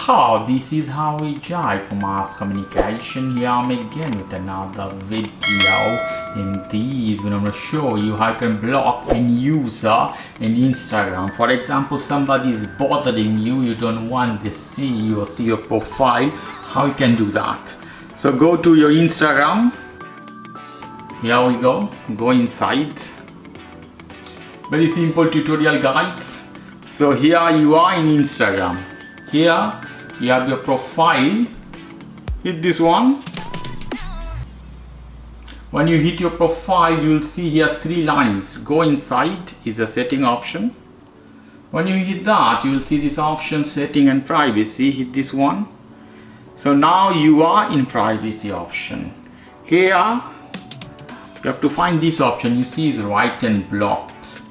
So this is how we jive for mass communication. Here I'm again with another video. In this I'm going to show you how you can block a user in Instagram. For example, somebody is bothering you, you don't want to see you or see your profile. How you can do that? So go to your Instagram. Here we go inside. Very simple tutorial, guys. So here you are in Instagram. Here you have your profile. Hit this one. When you hit your profile, you will see here 3 lines. Go inside is a setting option. When you hit that, you will see this option, setting and privacy. Hit this one. So now you are in privacy option. Here you have to find this option. You see is right and blocked.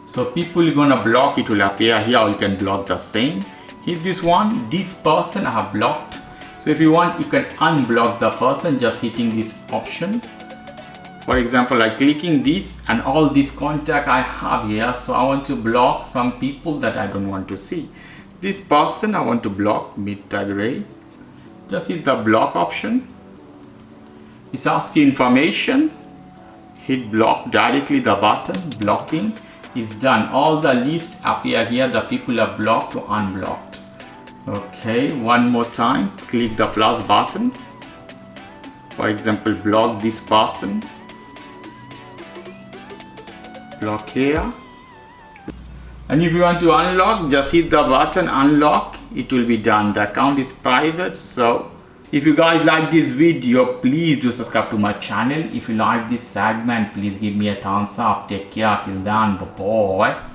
So people you're gonna block, it will appear here, or you can block the same. Hit this one. This person I have blocked. So if you want, you can unblock the person just hitting this option. For example, like clicking this and all this contact I have here. So I want to block some people that I don't want to see. This person I want to block, mid tag array. Just hit the block option. It's asking information. Hit block directly, the button. Blocking is done. All the list appear here. The people are blocked or unblocked. Okay, one more time. Click the plus button. For example, block this person. Block here. And if you want to unlock, just hit the button unlock. It will be done. The account is private. So if you guys like this video, please do subscribe to my channel. If you like this segment, please give me a thumbs up. Take care till then. Bye bye.